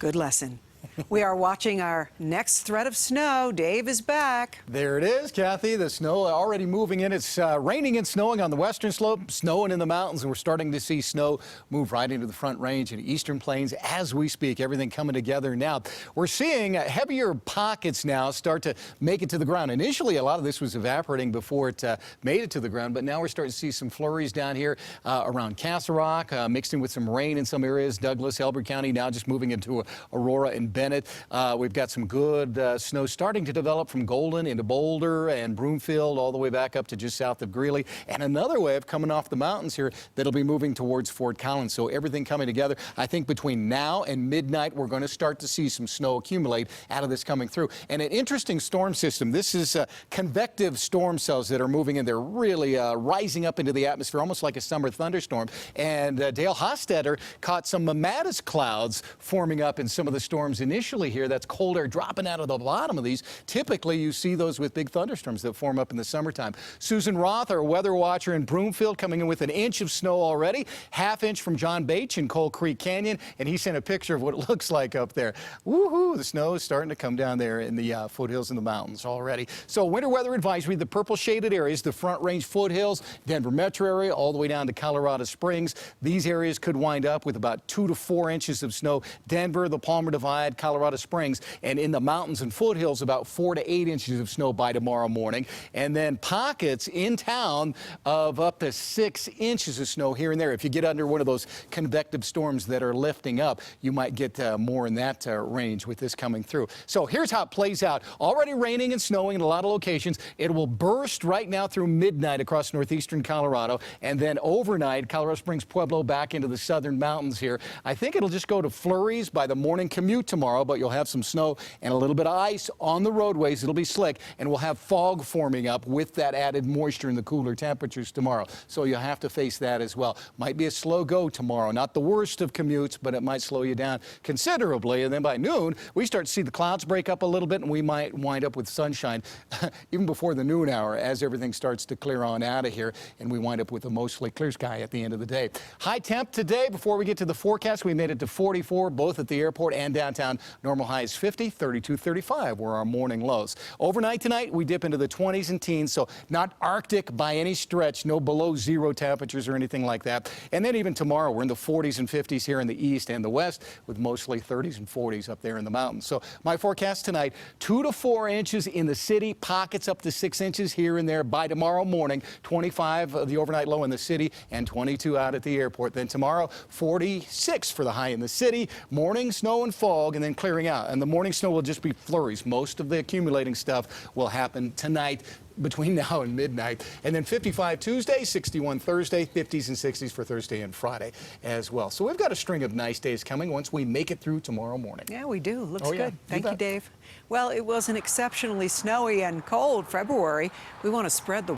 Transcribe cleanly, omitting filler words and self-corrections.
Good lesson. We are watching our next threat of snow. Dave is back. There it is, Kathy. The snow already moving in. It's raining and snowing on the western slope, snowing in the mountains, and we're starting to see snow move right into the Front Range and eastern plains as we speak. Everything coming together now. We're seeing heavier pockets now start to make it to the ground. Initially, a lot of this was evaporating before it made it to the ground, but now we're starting to see some flurries down here around Castle Rock, mixed in with some rain in some areas. Douglas, Elbert County, now just moving into Aurora and Bennett. We've got some good snow starting to develop from Golden into Boulder and Broomfield all the way back up to just south of Greeley, and another wave coming off the mountains here that'll be moving towards Fort Collins. So everything coming together. I think between now and midnight we're going to start to see some snow accumulate out of this coming through. And an interesting storm system. This is convective storm cells that are moving in. They're really rising up into the atmosphere almost like a summer thunderstorm. And Dale Hostetter caught some mammatus clouds forming up in some of the storms initially here. That's cold air dropping out of the bottom of these. Typically, you see those with big thunderstorms that form up in the summertime. Susan Roth, our weather watcher in Broomfield, coming in with 1 inch of snow already, 1/2 inch from John Bache in Coal Creek Canyon, and he sent a picture of what it looks like up there. Woohoo! The snow is starting to come down there in the foothills and the mountains already. So winter weather advisory, the purple shaded areas, the Front Range foothills, Denver metro area, all the way down to Colorado Springs. These areas could wind up with about 2 to 4 inches of snow. Denver, the Palmer Divide, Colorado Springs, and in the mountains and foothills about 4 to 8 inches of snow by tomorrow morning. And then pockets in town of up to 6 inches of snow here and there. If you get under one of those convective storms that are lifting up, you might get more in that range with this coming through. So here's how it plays out. Already raining and snowing in a lot of locations. It will burst right now through midnight across northeastern Colorado, and then overnight, Colorado Springs, Pueblo, back into the southern mountains here. I think it'll just go to flurries by the morning commute tomorrow, but you'll have some snow and a little bit of ice on the roadways. It'll be slick, and we'll have fog forming up with that added moisture and the cooler temperatures tomorrow. So you'll have to face that as well. Might be a slow go tomorrow. Not the worst of commutes, but it might slow you down considerably. And then by noon, we start to see the clouds break up a little bit, and we might wind up with sunshine even before the noon hour as everything starts to clear on out of here, and we wind up with a mostly clear sky at the end of the day. High temp today. Before we get to the forecast, we made it to 44, both at the airport and downtown. Normal high is 50, 32, 35 were our morning lows. Overnight tonight, we dip into the 20s and teens, so not Arctic by any stretch, no below zero temperatures or anything like that. And then even tomorrow, we're in the 40s and 50s here in the east and the west, with mostly 30s and 40s up there in the mountains. So my forecast tonight, 2 to 4 inches in the city, pockets up to 6 inches here and there by tomorrow morning. 25 the overnight low in the city and 22 out at the airport. Then tomorrow, 46 for the high in the city, morning snow and fog, and then clearing out. And the morning snow will just be flurries. Most of the accumulating stuff will happen tonight between now and midnight. And then 55 Tuesday, 61 Thursday, 50s and 60s for Thursday and Friday as well. So we've got a string of nice days coming once we make it through tomorrow morning. Yeah, we do. Looks Oh, yeah. good. Thank you, Dave. Well, it was an exceptionally snowy and cold February. We want to spread the